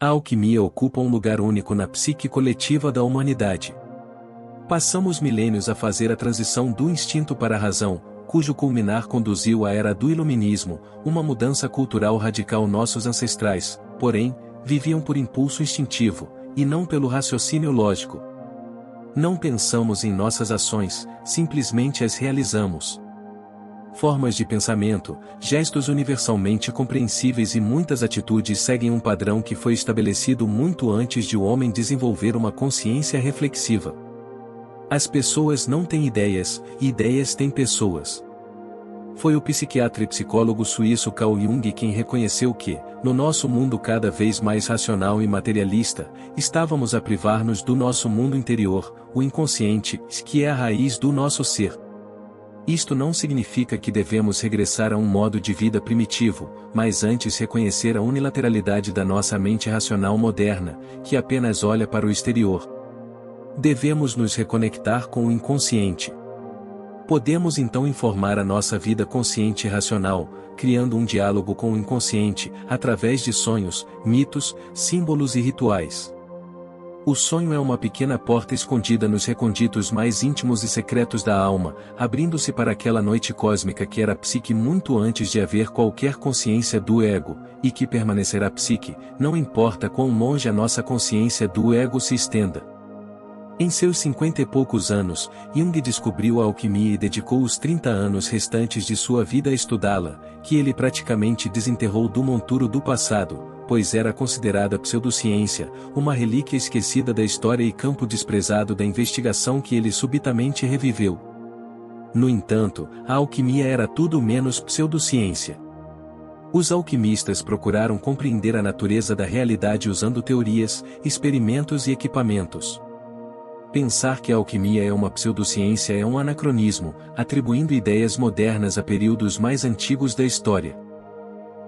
A alquimia ocupa um lugar único na psique coletiva da humanidade. Passamos milênios a fazer a transição do instinto para a razão, cujo culminar conduziu à era do iluminismo, uma mudança cultural radical. Nossos ancestrais, porém, viviam por impulso instintivo, e não pelo raciocínio lógico. Não pensamos em nossas ações, simplesmente as realizamos. Formas de pensamento, gestos universalmente compreensíveis e muitas atitudes seguem um padrão que foi estabelecido muito antes de o homem desenvolver uma consciência reflexiva. As pessoas não têm ideias, e ideias têm pessoas. Foi o psiquiatra e psicólogo suíço Carl Jung quem reconheceu que, no nosso mundo cada vez mais racional e materialista, estávamos a privar-nos do nosso mundo interior, o inconsciente, que é a raiz do nosso ser. Isto não significa que devemos regressar a um modo de vida primitivo, mas antes reconhecer a unilateralidade da nossa mente racional moderna, que apenas olha para o exterior. Devemos nos reconectar com o inconsciente. Podemos então informar a nossa vida consciente e racional, criando um diálogo com o inconsciente, através de sonhos, mitos, símbolos e rituais. O sonho é uma pequena porta escondida nos recônditos mais íntimos e secretos da alma, abrindo-se para aquela noite cósmica que era a psique muito antes de haver qualquer consciência do ego, e que permanecerá psique, não importa quão longe a nossa consciência do ego se estenda. Em seus 50 e poucos anos, Jung descobriu a alquimia e dedicou os 30 anos restantes de sua vida a estudá-la, que ele praticamente desenterrou do monturo do passado, pois era considerada pseudociência, uma relíquia esquecida da história e campo desprezado da investigação que ele subitamente reviveu. No entanto, a alquimia era tudo menos pseudociência. Os alquimistas procuraram compreender a natureza da realidade usando teorias, experimentos e equipamentos. Pensar que a alquimia é uma pseudociência é um anacronismo, atribuindo ideias modernas a períodos mais antigos da história.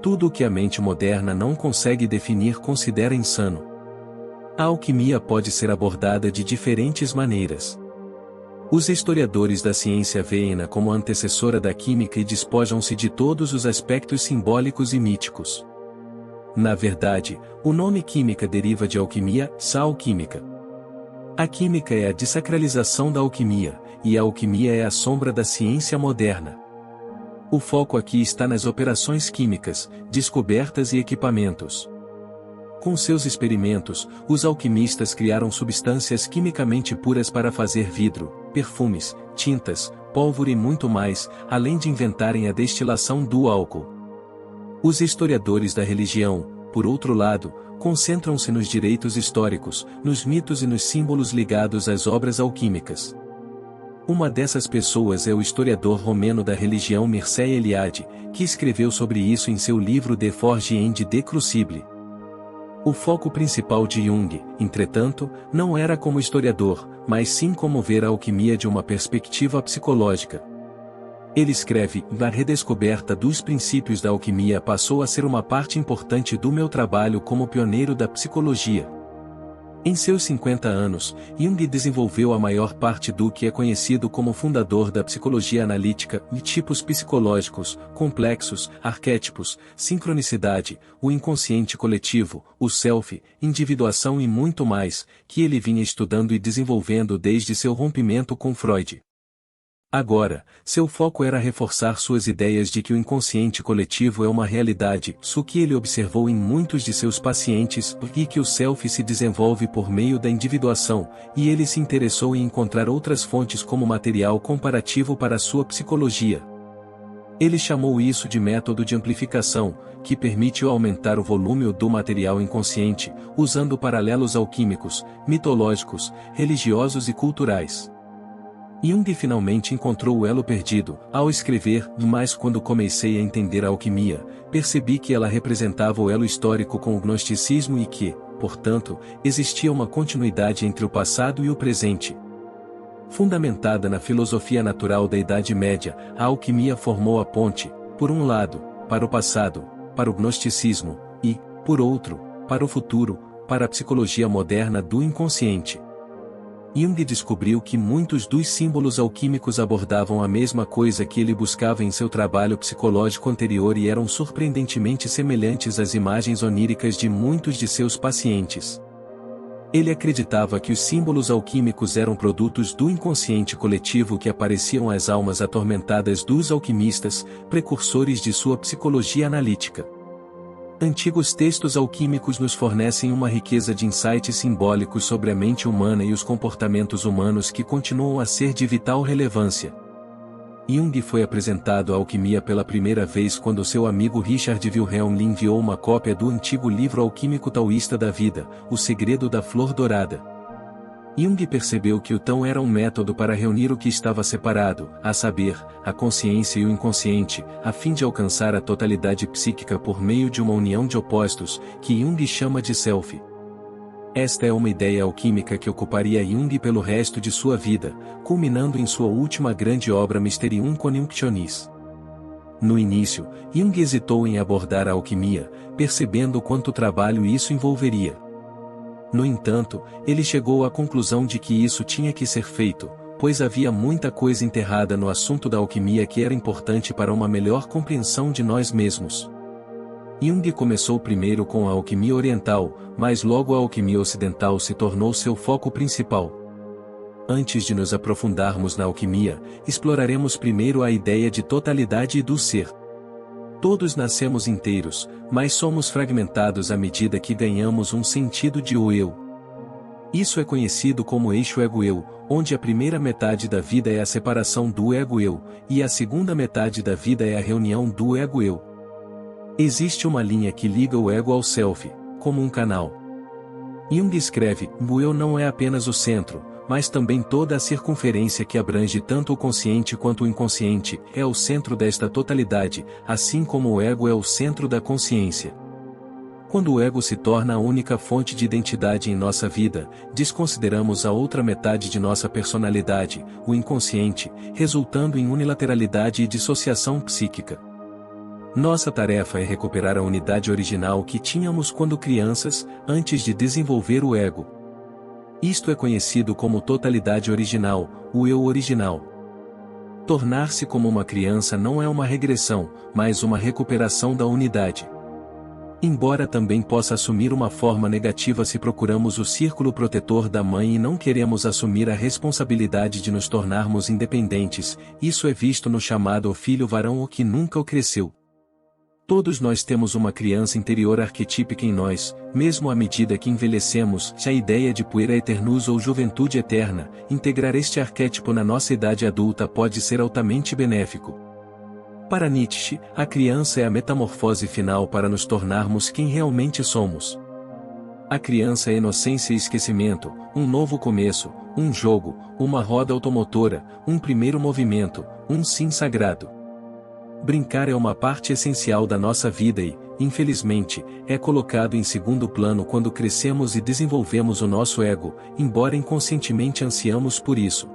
Tudo o que a mente moderna não consegue definir considera insano. A alquimia pode ser abordada de diferentes maneiras. Os historiadores da ciência veem-na como antecessora da química e despojam-se de todos os aspectos simbólicos e míticos. Na verdade, o nome química deriva de alquimia, alquímica. A química é a desacralização da alquimia, e a alquimia é a sombra da ciência moderna. O foco aqui está nas operações químicas, descobertas e equipamentos. Com seus experimentos, os alquimistas criaram substâncias quimicamente puras para fazer vidro, perfumes, tintas, pólvora e muito mais, além de inventarem a destilação do álcool. Os historiadores da religião, por outro lado, concentram-se nos direitos históricos, nos mitos e nos símbolos ligados às obras alquímicas. Uma dessas pessoas é o historiador romeno da religião Mircea Eliade, que escreveu sobre isso em seu livro De Forge et de Crucible. O foco principal de Jung, entretanto, não era como historiador, mas sim como ver a alquimia de uma perspectiva psicológica. Ele escreve: a redescoberta dos princípios da alquimia passou a ser uma parte importante do meu trabalho como pioneiro da psicologia. Em seus 50 anos, Jung desenvolveu a maior parte do que é conhecido como fundador da psicologia analítica, de tipos psicológicos, complexos, arquétipos, sincronicidade, o inconsciente coletivo, o self, individuação e muito mais, que ele vinha estudando e desenvolvendo desde seu rompimento com Freud. Agora, seu foco era reforçar suas ideias de que o inconsciente coletivo é uma realidade, isso que ele observou em muitos de seus pacientes, e que o self se desenvolve por meio da individuação, e ele se interessou em encontrar outras fontes como material comparativo para sua psicologia. Ele chamou isso de método de amplificação, que permite aumentar o volume do material inconsciente, usando paralelos alquímicos, mitológicos, religiosos e culturais. Jung finalmente encontrou o elo perdido, ao escrever, mas quando comecei a entender a alquimia, percebi que ela representava o elo histórico com o gnosticismo e que, portanto, existia uma continuidade entre o passado e o presente. Fundamentada na filosofia natural da Idade Média, a alquimia formou a ponte, por um lado, para o passado, para o gnosticismo, e, por outro, para o futuro, para a psicologia moderna do inconsciente. Jung descobriu que muitos dos símbolos alquímicos abordavam a mesma coisa que ele buscava em seu trabalho psicológico anterior e eram surpreendentemente semelhantes às imagens oníricas de muitos de seus pacientes. Ele acreditava que os símbolos alquímicos eram produtos do inconsciente coletivo que apareciam às almas atormentadas dos alquimistas, precursores de sua psicologia analítica. Antigos textos alquímicos nos fornecem uma riqueza de insights simbólicos sobre a mente humana e os comportamentos humanos que continuam a ser de vital relevância. Jung foi apresentado à alquimia pela primeira vez quando seu amigo Richard Wilhelm lhe enviou uma cópia do antigo livro alquímico taoísta da vida, O Segredo da Flor Dourada. Jung percebeu que o Tao era um método para reunir o que estava separado, a saber, a consciência e o inconsciente, a fim de alcançar a totalidade psíquica por meio de uma união de opostos, que Jung chama de self. Esta é uma ideia alquímica que ocuparia Jung pelo resto de sua vida, culminando em sua última grande obra Mysterium Coniunctionis. No início, Jung hesitou em abordar a alquimia, percebendo quanto trabalho isso envolveria. No entanto, ele chegou à conclusão de que isso tinha que ser feito, pois havia muita coisa enterrada no assunto da alquimia que era importante para uma melhor compreensão de nós mesmos. Jung começou primeiro com a alquimia oriental, mas logo a alquimia ocidental se tornou seu foco principal. Antes de nos aprofundarmos na alquimia, exploraremos primeiro a ideia de totalidade e do ser. Todos nascemos inteiros, mas somos fragmentados à medida que ganhamos um sentido de eu. Isso é conhecido como eixo ego-eu, onde a primeira metade da vida é a separação do ego-eu, e a segunda metade da vida é a reunião do ego-eu. Existe uma linha que liga o ego ao self, como um canal. Jung escreve: o eu não é apenas o centro, mas também toda a circunferência que abrange tanto o consciente quanto o inconsciente, é o centro desta totalidade, assim como o ego é o centro da consciência. Quando o ego se torna a única fonte de identidade em nossa vida, desconsideramos a outra metade de nossa personalidade, o inconsciente, resultando em unilateralidade e dissociação psíquica. Nossa tarefa é recuperar a unidade original que tínhamos quando crianças, antes de desenvolver o ego. Isto é conhecido como totalidade original, o eu original. Tornar-se como uma criança não é uma regressão, mas uma recuperação da unidade. Embora também possa assumir uma forma negativa se procuramos o círculo protetor da mãe e não queremos assumir a responsabilidade de nos tornarmos independentes, isso é visto no chamado o filho varão o que nunca o cresceu. Todos nós temos uma criança interior arquetípica em nós, mesmo à medida que envelhecemos, a ideia de puera eternus ou juventude eterna, integrar este arquétipo na nossa idade adulta pode ser altamente benéfico. Para Nietzsche, a criança é a metamorfose final para nos tornarmos quem realmente somos. A criança é inocência e esquecimento, um novo começo, um jogo, uma roda automotora, um primeiro movimento, um sim sagrado. Brincar é uma parte essencial da nossa vida e, infelizmente, é colocado em segundo plano quando crescemos e desenvolvemos o nosso ego, embora inconscientemente ansiamos por isso.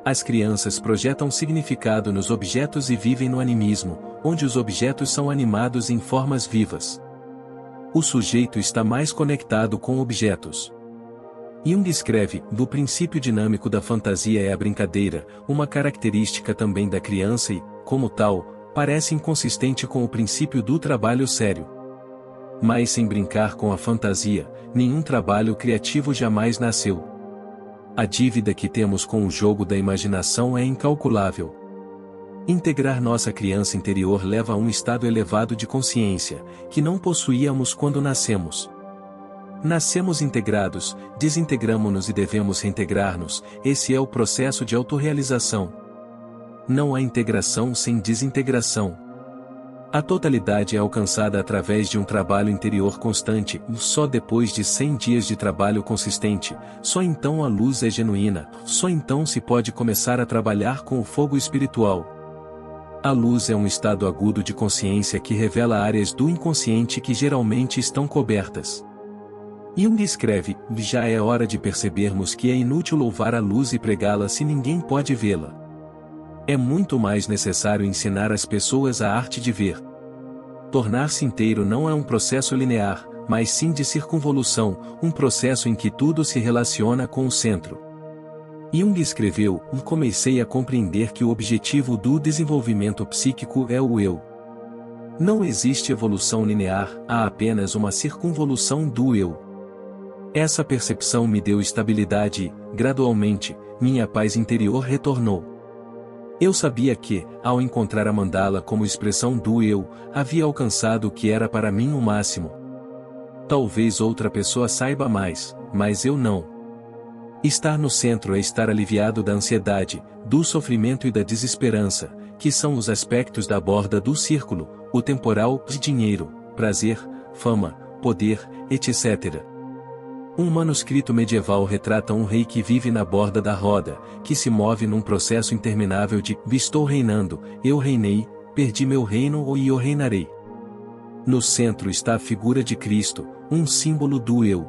As crianças projetam significado nos objetos e vivem no animismo, onde os objetos são animados em formas vivas. O sujeito está mais conectado com objetos. Jung escreve: do princípio dinâmico da fantasia é a brincadeira, uma característica também da criança e, como tal, parece inconsistente com o princípio do trabalho sério. Mas sem brincar com a fantasia, nenhum trabalho criativo jamais nasceu. A dívida que temos com o jogo da imaginação é incalculável. Integrar nossa criança interior leva a um estado elevado de consciência, que não possuíamos quando nascemos. Nascemos integrados, desintegramo-nos e devemos reintegrar-nos, esse é o processo de autorrealização. Não há integração sem desintegração. A totalidade é alcançada através de um trabalho interior constante, só depois de 100 dias de trabalho consistente, só então a luz é genuína, só então se pode começar a trabalhar com o fogo espiritual. A luz é um estado agudo de consciência que revela áreas do inconsciente que geralmente estão cobertas. Jung escreve: já é hora de percebermos que é inútil louvar a luz e pregá-la se ninguém pode vê-la. É muito mais necessário ensinar as pessoas a arte de ver. Tornar-se inteiro não é um processo linear, mas sim de circunvolução, um processo em que tudo se relaciona com o centro. Jung escreveu: comecei a compreender que o objetivo do desenvolvimento psíquico é o eu. Não existe evolução linear, há apenas uma circunvolução do eu. Essa percepção me deu estabilidade e, gradualmente, minha paz interior retornou. Eu sabia que, ao encontrar a mandala como expressão do eu, havia alcançado o que era para mim o máximo. Talvez outra pessoa saiba mais, mas eu não. Estar no centro é estar aliviado da ansiedade, do sofrimento e da desesperança, que são os aspectos da borda do círculo, o temporal, de dinheiro, prazer, fama, poder, etc. Um manuscrito medieval retrata um rei que vive na borda da roda, que se move num processo interminável de estou reinando, eu reinei, perdi meu reino e eu reinarei. No centro está a figura de Cristo, um símbolo do eu.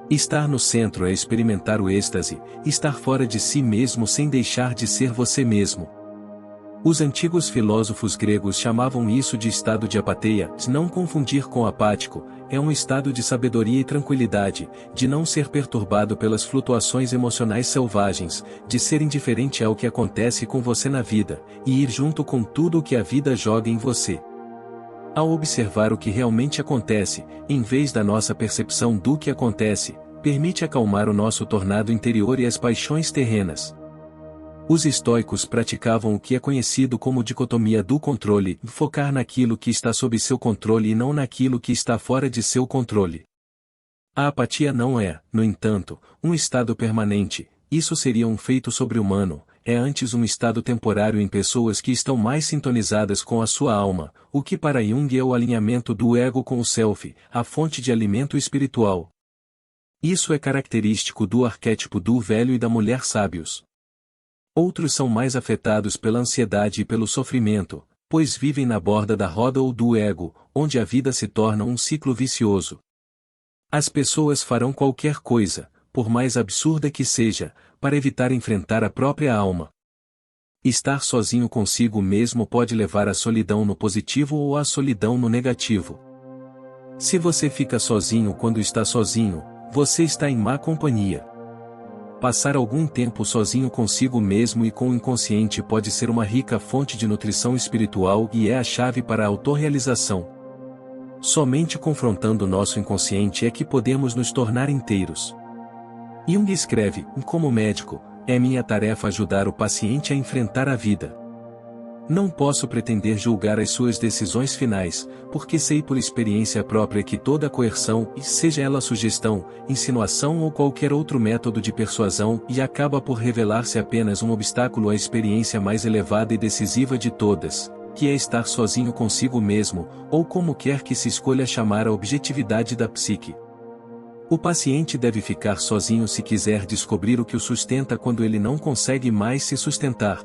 Estar no centro é experimentar o êxtase, estar fora de si mesmo sem deixar de ser você mesmo. Os antigos filósofos gregos chamavam isso de estado de apatia, de não confundir com apático, é um estado de sabedoria e tranquilidade, de não ser perturbado pelas flutuações emocionais selvagens, de ser indiferente ao que acontece com você na vida, e ir junto com tudo o que a vida joga em você. Ao observar o que realmente acontece, em vez da nossa percepção do que acontece, permite acalmar o nosso tornado interior e as paixões terrenas. Os estoicos praticavam o que é conhecido como dicotomia do controle, focar naquilo que está sob seu controle e não naquilo que está fora de seu controle. A apatia não é, no entanto, um estado permanente, isso seria um feito sobre-humano, é antes um estado temporário em pessoas que estão mais sintonizadas com a sua alma, o que para Jung é o alinhamento do ego com o self, a fonte de alimento espiritual. Isso é característico do arquétipo do velho e da mulher sábios. Outros são mais afetados pela ansiedade e pelo sofrimento, pois vivem na borda da roda ou do ego, onde a vida se torna um ciclo vicioso. As pessoas farão qualquer coisa, por mais absurda que seja, para evitar enfrentar a própria alma. Estar sozinho consigo mesmo pode levar à solidão no positivo ou à solidão no negativo. Se você fica sozinho quando está sozinho, você está em má companhia. Passar algum tempo sozinho consigo mesmo e com o inconsciente pode ser uma rica fonte de nutrição espiritual e é a chave para a autorrealização. Somente confrontando nosso inconsciente é que podemos nos tornar inteiros. Jung escreve: como médico, é minha tarefa ajudar o paciente a enfrentar a vida. Não posso pretender julgar as suas decisões finais, porque sei por experiência própria que toda coerção, seja ela sugestão, insinuação ou qualquer outro método de persuasão, acaba por revelar-se apenas um obstáculo à experiência mais elevada e decisiva de todas, que é estar sozinho consigo mesmo, ou como quer que se escolha chamar a objetividade da psique. O paciente deve ficar sozinho se quiser descobrir o que o sustenta quando ele não consegue mais se sustentar.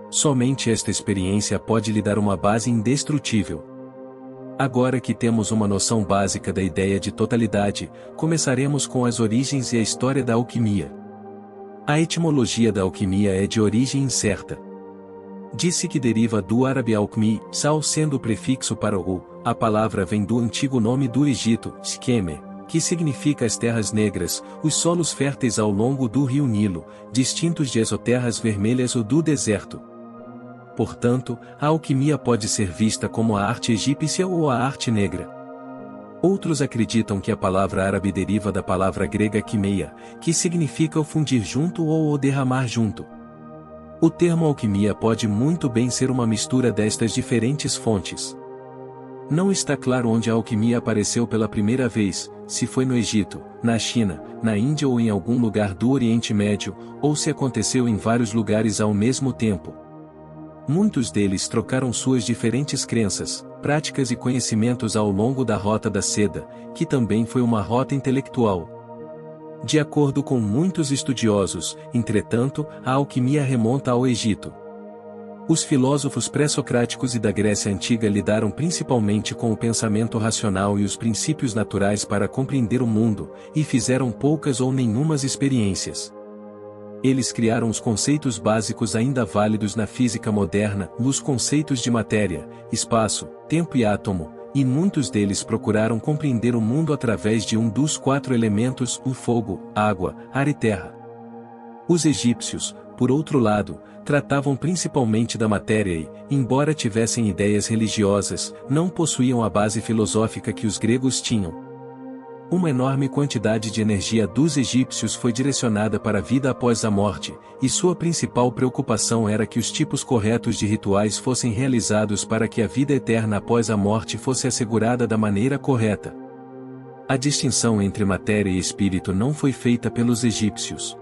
Somente esta experiência pode lhe dar uma base indestrutível. Agora que temos uma noção básica da ideia de totalidade, começaremos com as origens e a história da alquimia. A etimologia da alquimia é de origem incerta. Disse que deriva do árabe alquimi, sal sendo o prefixo para o, a palavra vem do antigo nome do Egito, Shkeme, que significa as terras negras, os solos férteis ao longo do rio Nilo, distintos de exoterras vermelhas ou do deserto. Portanto, a alquimia pode ser vista como a arte egípcia ou a arte negra. Outros acreditam que a palavra árabe deriva da palavra grega quimeia, que significa o fundir junto ou o derramar junto. O termo alquimia pode muito bem ser uma mistura destas diferentes fontes. Não está claro onde a alquimia apareceu pela primeira vez, se foi no Egito, na China, na Índia ou em algum lugar do Oriente Médio, ou se aconteceu em vários lugares ao mesmo tempo. Muitos deles trocaram suas diferentes crenças, práticas e conhecimentos ao longo da Rota da Seda, que também foi uma rota intelectual. De acordo com muitos estudiosos, entretanto, a alquimia remonta ao Egito. Os filósofos pré-socráticos e da Grécia Antiga lidaram principalmente com o pensamento racional e os princípios naturais para compreender o mundo, e fizeram poucas ou nenhumas experiências. Eles criaram os conceitos básicos ainda válidos na física moderna, os conceitos de matéria, espaço, tempo e átomo, e muitos deles procuraram compreender o mundo através de um dos 4 elementos, o fogo, água, ar e terra. Os egípcios, por outro lado, tratavam principalmente da matéria e, embora tivessem ideias religiosas, não possuíam a base filosófica que os gregos tinham. Uma enorme quantidade de energia dos egípcios foi direcionada para a vida após a morte, e sua principal preocupação era que os tipos corretos de rituais fossem realizados para que a vida eterna após a morte fosse assegurada da maneira correta. A distinção entre matéria e espírito não foi feita pelos egípcios.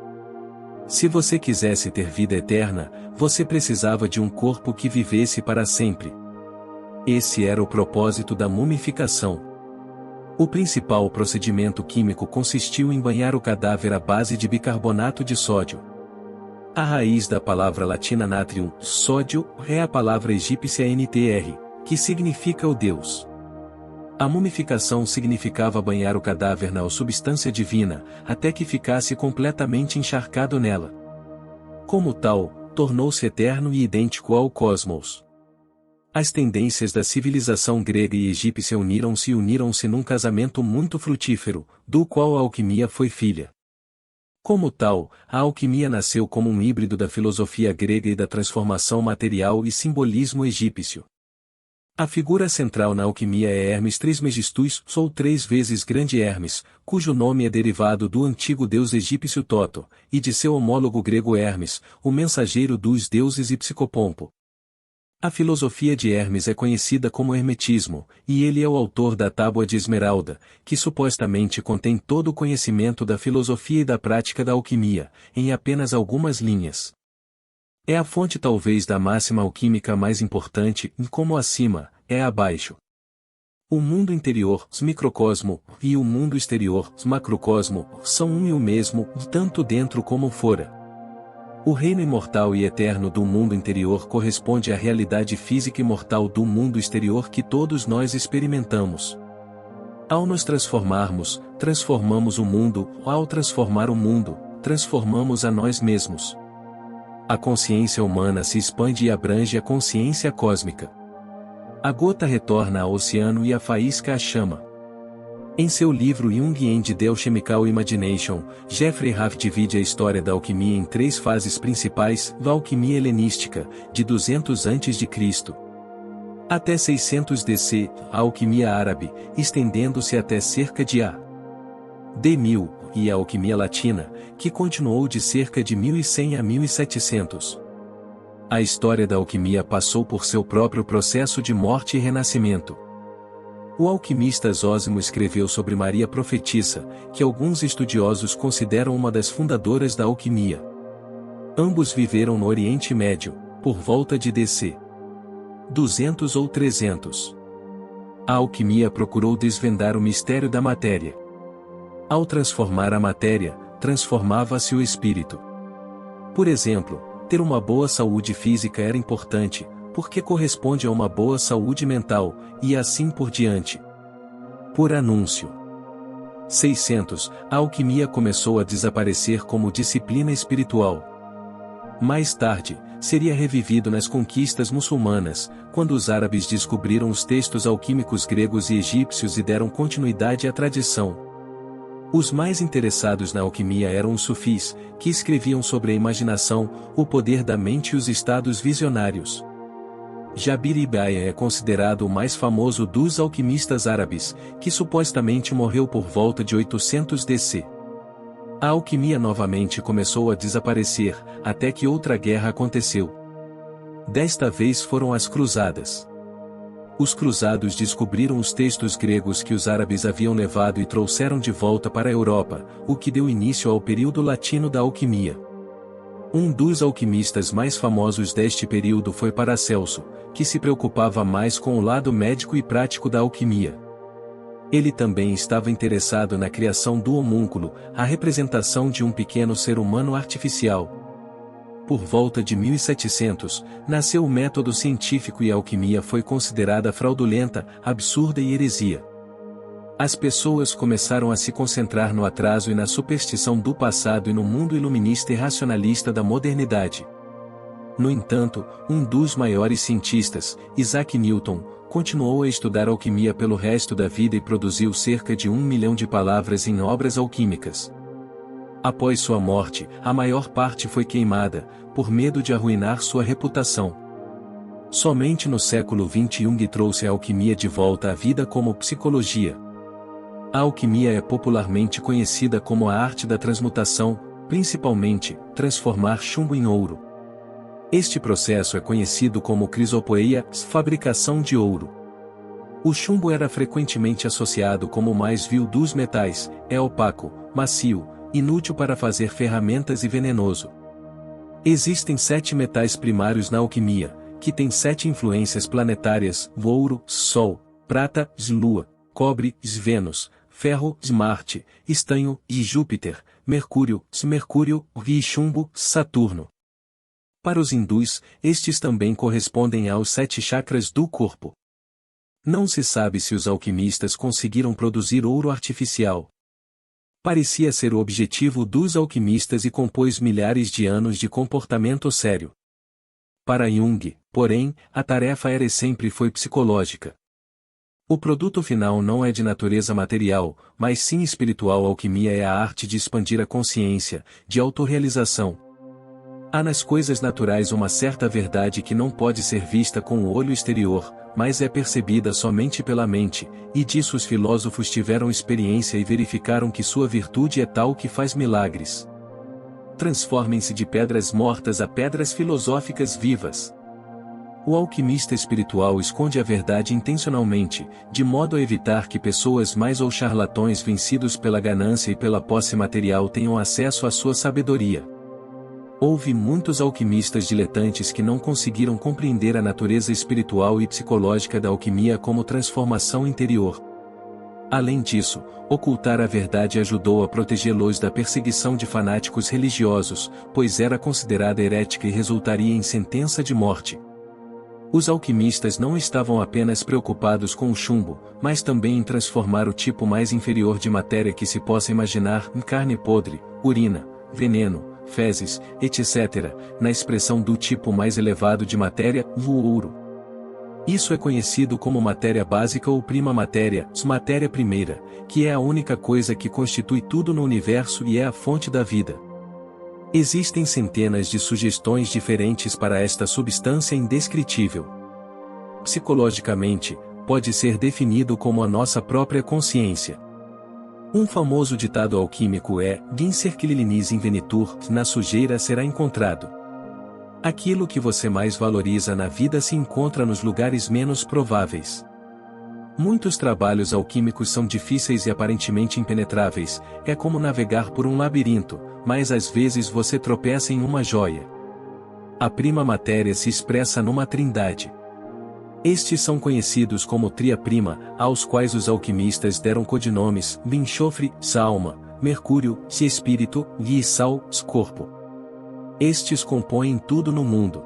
Se você quisesse ter vida eterna, você precisava de um corpo que vivesse para sempre. Esse era o propósito da mumificação. O principal procedimento químico consistiu em banhar o cadáver à base de bicarbonato de sódio. A raiz da palavra latina natrium, sódio, é a palavra egípcia NTR, que significa o Deus. A mumificação significava banhar o cadáver na substância divina, até que ficasse completamente encharcado nela. Como tal, tornou-se eterno e idêntico ao cosmos. As tendências da civilização grega e egípcia uniram-se num casamento muito frutífero, do qual a alquimia foi filha. Como tal, a alquimia nasceu como um híbrido da filosofia grega e da transformação material e simbolismo egípcio. A figura central na alquimia é Hermes Trismegistus, ou 3 vezes Grande Hermes, cujo nome é derivado do antigo deus egípcio Toto, e de seu homólogo grego Hermes, o mensageiro dos deuses e Psicopompo. A filosofia de Hermes é conhecida como hermetismo, e ele é o autor da Tábua de Esmeralda, que supostamente contém todo o conhecimento da filosofia e da prática da alquimia, em apenas algumas linhas. É a fonte talvez da máxima alquímica mais importante, como acima, é abaixo. O mundo interior, microcosmo, e o mundo exterior, macrocosmo, são um e o mesmo, tanto dentro como fora. O reino imortal e eterno do mundo interior corresponde à realidade física e mortal do mundo exterior que todos nós experimentamos. Ao nos transformarmos, transformamos o mundo, ao transformar o mundo, transformamos a nós mesmos. A consciência humana se expande e abrange a consciência cósmica. A gota retorna ao oceano e a faísca à chama. Em seu livro Jung and the Alchemical Imagination, Jeffrey Raff divide a história da alquimia em 3 fases principais: a alquimia helenística, de 200 a.C. até 600 DC, a alquimia árabe, estendendo-se até cerca de A.D. 1000, e a alquimia latina, que continuou de cerca de 1100 a 1700. A história da alquimia passou por seu próprio processo de morte e renascimento. O alquimista Zósimo escreveu sobre Maria Profetissa, que alguns estudiosos consideram uma das fundadoras da alquimia. Ambos viveram no Oriente Médio, por volta de DC 200 ou 300. A alquimia procurou desvendar o mistério da matéria. Ao transformar a matéria, transformava-se o espírito. Por exemplo, ter uma boa saúde física era importante, porque corresponde a uma boa saúde mental, e assim por diante. Por anúncio. 600, a alquimia começou a desaparecer como disciplina espiritual. Mais tarde, seria revivido nas conquistas muçulmanas, quando os árabes descobriram os textos alquímicos gregos e egípcios e deram continuidade à tradição. Os mais interessados na alquimia eram os sufis, que escreviam sobre a imaginação, o poder da mente e os estados visionários. Jabir ibn Hayyan é considerado o mais famoso dos alquimistas árabes, que supostamente morreu por volta de 800 DC. A alquimia novamente começou a desaparecer, até que outra guerra aconteceu. Desta vez foram as Cruzadas. Os cruzados descobriram os textos gregos que os árabes haviam levado e trouxeram de volta para a Europa, o que deu início ao período latino da alquimia. Um dos alquimistas mais famosos deste período foi Paracelso, que se preocupava mais com o lado médico e prático da alquimia. Ele também estava interessado na criação do homúnculo, a representação de um pequeno ser humano artificial. Por volta de 1700, nasceu o método científico e a alquimia foi considerada fraudulenta, absurda e heresia. As pessoas começaram a se concentrar no atraso e na superstição do passado e no mundo iluminista e racionalista da modernidade. No entanto, um dos maiores cientistas, Isaac Newton, continuou a estudar alquimia pelo resto da vida e produziu cerca de 1 milhão de palavras em obras alquímicas. Após sua morte, a maior parte foi queimada, por medo de arruinar sua reputação. Somente no século XX Jung trouxe a alquimia de volta à vida como psicologia. A alquimia é popularmente conhecida como a arte da transmutação, principalmente, transformar chumbo em ouro. Este processo é conhecido como crisopoeia, fabricação de ouro. O chumbo era frequentemente associado como o mais vil dos metais, é opaco, macio, inútil para fazer ferramentas e venenoso. Existem 7 metais primários na alquimia, que têm 7 influências planetárias: ouro, Sol, prata, Lua, cobre, Vênus, ferro, Marte, estanho, Júpiter, Mercúrio, e chumbo, Saturno. Para os hindus, estes também correspondem aos 7 chakras do corpo. Não se sabe se os alquimistas conseguiram produzir ouro artificial. Parecia ser o objetivo dos alquimistas e compôs milhares de anos de comportamento sério. Para Jung, porém, a tarefa era e sempre foi psicológica. O produto final não é de natureza material, mas sim espiritual. A alquimia é a arte de expandir a consciência, de autorrealização. Há nas coisas naturais uma certa verdade que não pode ser vista com o olho exterior, mas é percebida somente pela mente, e disso os filósofos tiveram experiência e verificaram que sua virtude é tal que faz milagres. Transformem-se de pedras mortas a pedras filosóficas vivas. O alquimista espiritual esconde a verdade intencionalmente, de modo a evitar que pessoas mais ou charlatões vencidos pela ganância e pela posse material tenham acesso à sua sabedoria. Houve muitos alquimistas diletantes que não conseguiram compreender a natureza espiritual e psicológica da alquimia como transformação interior. Além disso, ocultar a verdade ajudou a protegê-los da perseguição de fanáticos religiosos, pois era considerada herética e resultaria em sentença de morte. Os alquimistas não estavam apenas preocupados com o chumbo, mas também em transformar o tipo mais inferior de matéria que se possa imaginar em carne podre, urina, veneno, fezes, etc., na expressão do tipo mais elevado de matéria, o ouro. Isso é conhecido como matéria básica ou prima matéria, matéria primeira, que é a única coisa que constitui tudo no universo e é a fonte da vida. Existem centenas de sugestões diferentes para esta substância indescritível. Psicologicamente, pode ser definido como a nossa própria consciência. Um famoso ditado alquímico é: "Vincerquilinis invenitur", na sujeira será encontrado. Aquilo que você mais valoriza na vida se encontra nos lugares menos prováveis. Muitos trabalhos alquímicos são difíceis e aparentemente impenetráveis, é como navegar por um labirinto, mas às vezes você tropeça em uma joia. A prima matéria se expressa numa trindade. Estes são conhecidos como tria prima, aos quais os alquimistas deram codinomes: enxofre, alma, mercúrio, espírito, e sal, corpo. Estes compõem tudo no mundo.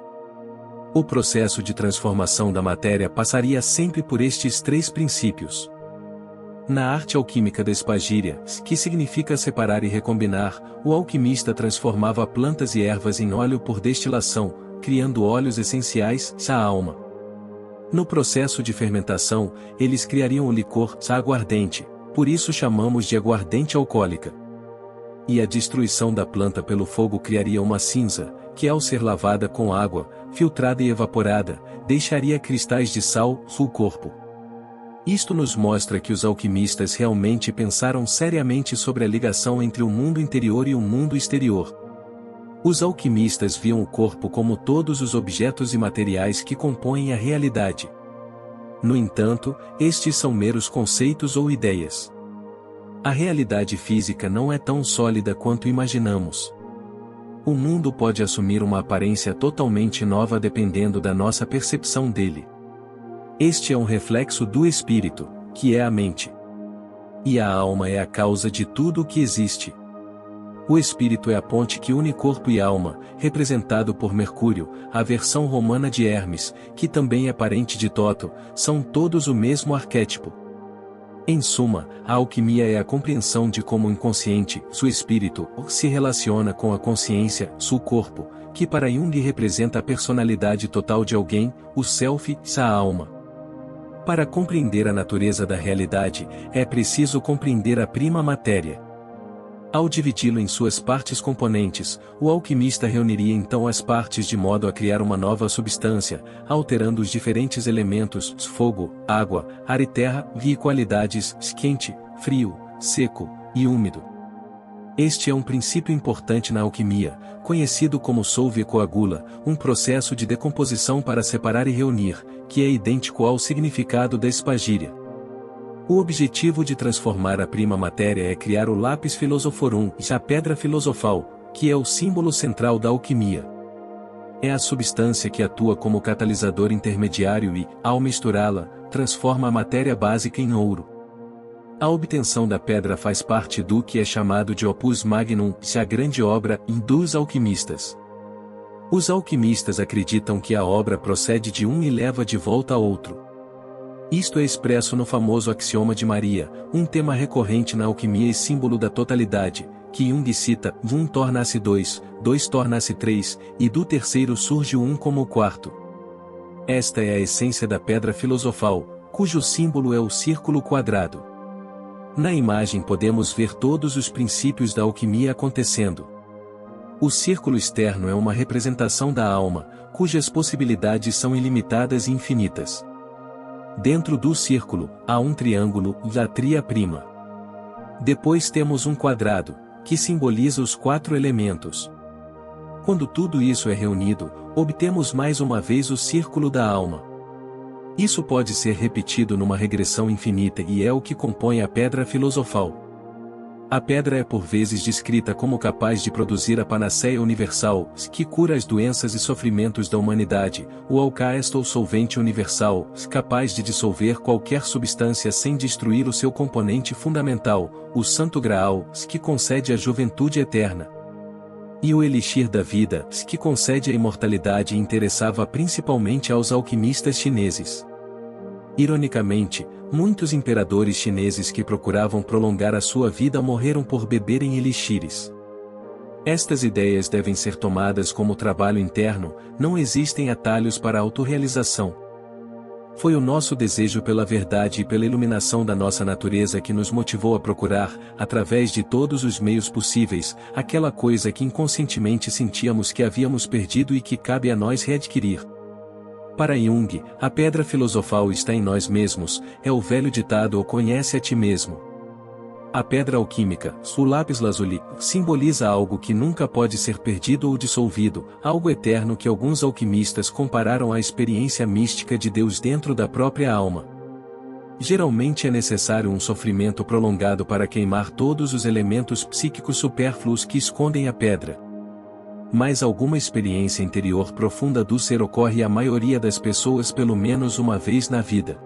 O processo de transformação da matéria passaria sempre por estes 3 princípios. Na arte alquímica da espagíria, que significa separar e recombinar, o alquimista transformava plantas e ervas em óleo por destilação, criando óleos essenciais, a alma. No processo de fermentação, eles criariam o licor, aguardente, por isso chamamos de aguardente alcoólica. E a destruição da planta pelo fogo criaria uma cinza, que ao ser lavada com água, filtrada e evaporada, deixaria cristais de sal no corpo. Isto nos mostra que os alquimistas realmente pensaram seriamente sobre a ligação entre o mundo interior e o mundo exterior. Os alquimistas viam o corpo como todos os objetos e materiais que compõem a realidade. No entanto, estes são meros conceitos ou ideias. A realidade física não é tão sólida quanto imaginamos. O mundo pode assumir uma aparência totalmente nova dependendo da nossa percepção dele. Este é um reflexo do espírito, que é a mente. E a alma é a causa de tudo o que existe. O espírito é a ponte que une corpo e alma, representado por Mercúrio, a versão romana de Hermes, que também é parente de Toto, são todos o mesmo arquétipo. Em suma, a alquimia é a compreensão de como o inconsciente, seu espírito, se relaciona com a consciência, seu corpo, que para Jung representa a personalidade total de alguém, o self, a alma. Para compreender a natureza da realidade, é preciso compreender a prima matéria. Ao dividi-lo em suas partes componentes, o alquimista reuniria então as partes de modo a criar uma nova substância, alterando os diferentes elementos, fogo, água, ar e terra, e qualidades, quente, frio, seco e úmido. Este é um princípio importante na alquimia, conhecido como solve e coagula, um processo de decomposição para separar e reunir, que é idêntico ao significado da espagíria. O objetivo de transformar a prima matéria é criar o lápis philosophorum, a pedra filosofal, que é o símbolo central da alquimia. É a substância que atua como catalisador intermediário e, ao misturá-la, transforma a matéria básica em ouro. A obtenção da pedra faz parte do que é chamado de opus magnum, a grande obra, dos alquimistas. Os alquimistas acreditam que a obra procede de um e leva de volta a outro. Isto é expresso no famoso axioma de Maria, um tema recorrente na alquimia e símbolo da totalidade, que Jung cita: um torna-se dois, dois torna-se três, e do terceiro surge um como o quarto. Esta é a essência da pedra filosofal, cujo símbolo é o círculo quadrado. Na imagem podemos ver todos os princípios da alquimia acontecendo. O círculo externo é uma representação da alma, cujas possibilidades são ilimitadas e infinitas. Dentro do círculo, há um triângulo, a tria prima. Depois temos um quadrado, que simboliza os 4 elementos. Quando tudo isso é reunido, obtemos mais uma vez o círculo da alma. Isso pode ser repetido numa regressão infinita e é o que compõe a pedra filosofal. A pedra é por vezes descrita como capaz de produzir a panaceia universal, que cura as doenças e sofrimentos da humanidade, o alcaeste ou solvente universal, capaz de dissolver qualquer substância sem destruir o seu componente fundamental, o santo graal, que concede a juventude eterna. E o elixir da vida, que concede a imortalidade, interessava principalmente aos alquimistas chineses. Ironicamente, muitos imperadores chineses que procuravam prolongar a sua vida morreram por beberem elixires. Estas ideias devem ser tomadas como trabalho interno, não existem atalhos para a autorrealização. Foi o nosso desejo pela verdade e pela iluminação da nossa natureza que nos motivou a procurar, através de todos os meios possíveis, aquela coisa que inconscientemente sentíamos que havíamos perdido e que cabe a nós readquirir. Para Jung, a pedra filosofal está em nós mesmos, é o velho ditado: ou conhece a ti mesmo. A pedra alquímica, o lápis lazuli, simboliza algo que nunca pode ser perdido ou dissolvido, algo eterno que alguns alquimistas compararam à experiência mística de Deus dentro da própria alma. Geralmente é necessário um sofrimento prolongado para queimar todos os elementos psíquicos supérfluos que escondem a pedra. Mas alguma experiência interior profunda do ser ocorre à maioria das pessoas pelo menos uma vez na vida.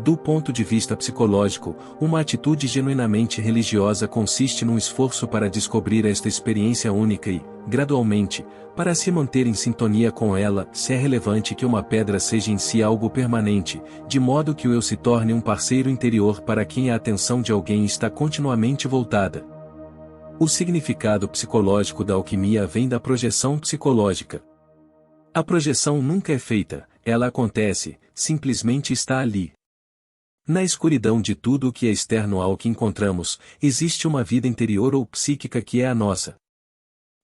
Do ponto de vista psicológico, uma atitude genuinamente religiosa consiste num esforço para descobrir esta experiência única e, gradualmente, para se manter em sintonia com ela, se é relevante que uma pedra seja em si algo permanente, de modo que o eu se torne um parceiro interior para quem a atenção de alguém está continuamente voltada. O significado psicológico da alquimia vem da projeção psicológica. A projeção nunca é feita, ela acontece, simplesmente está ali. Na escuridão de tudo o que é externo ao que encontramos, existe uma vida interior ou psíquica que é a nossa.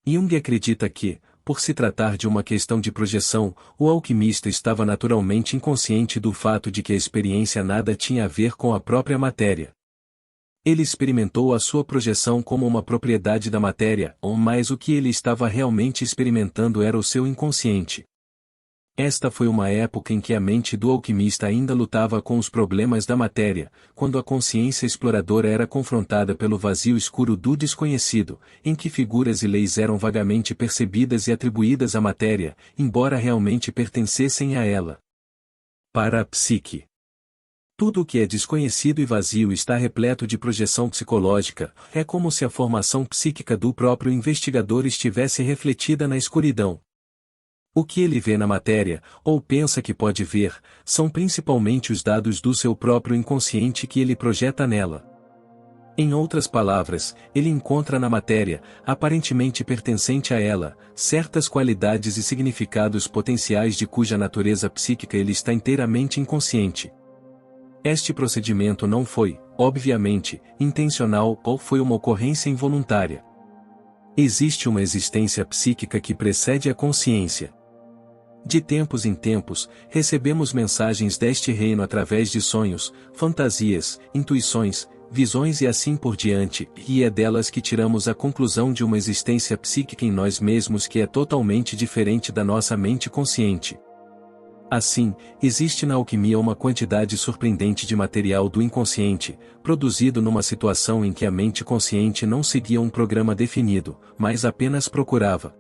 Jung acredita que, por se tratar de uma questão de projeção, o alquimista estava naturalmente inconsciente do fato de que a experiência nada tinha a ver com a própria matéria. Ele experimentou a sua projeção como uma propriedade da matéria, mas o que ele estava realmente experimentando era o seu inconsciente. Esta foi uma época em que a mente do alquimista ainda lutava com os problemas da matéria, quando a consciência exploradora era confrontada pelo vazio escuro do desconhecido, em que figuras e leis eram vagamente percebidas e atribuídas à matéria, embora realmente pertencessem a ela. Para a psique, tudo o que é desconhecido e vazio está repleto de projeção psicológica, é como se a formação psíquica do próprio investigador estivesse refletida na escuridão. O que ele vê na matéria, ou pensa que pode ver, são principalmente os dados do seu próprio inconsciente que ele projeta nela. Em outras palavras, ele encontra na matéria, aparentemente pertencente a ela, certas qualidades e significados potenciais de cuja natureza psíquica ele está inteiramente inconsciente. Este procedimento não foi, obviamente, intencional ou foi uma ocorrência involuntária. Existe uma existência psíquica que precede a consciência. De tempos em tempos, recebemos mensagens deste reino através de sonhos, fantasias, intuições, visões e assim por diante, e é delas que tiramos a conclusão de uma existência psíquica em nós mesmos que é totalmente diferente da nossa mente consciente. Assim, existe na alquimia uma quantidade surpreendente de material do inconsciente, produzido numa situação em que a mente consciente não seguia um programa definido, mas apenas procurava.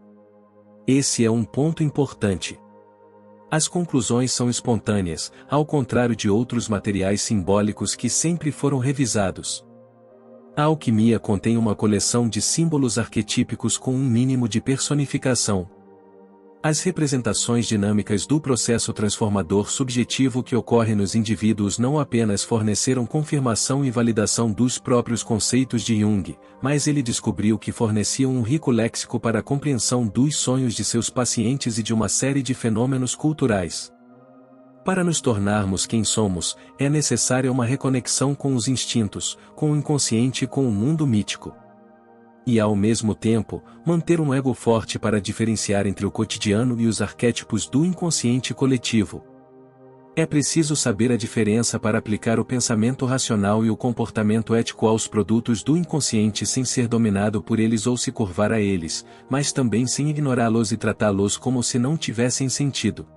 Esse é um ponto importante. As conclusões são espontâneas, ao contrário de outros materiais simbólicos que sempre foram revisados. A alquimia contém uma coleção de símbolos arquetípicos com um mínimo de personificação. As representações dinâmicas do processo transformador subjetivo que ocorre nos indivíduos não apenas forneceram confirmação e validação dos próprios conceitos de Jung, mas ele descobriu que forneciam um rico léxico para a compreensão dos sonhos de seus pacientes e de uma série de fenômenos culturais. Para nos tornarmos quem somos, é necessária uma reconexão com os instintos, com o inconsciente e com o mundo mítico. E ao mesmo tempo, manter um ego forte para diferenciar entre o cotidiano e os arquétipos do inconsciente coletivo. É preciso saber a diferença para aplicar o pensamento racional e o comportamento ético aos produtos do inconsciente sem ser dominado por eles ou se curvar a eles, mas também sem ignorá-los e tratá-los como se não tivessem sentido.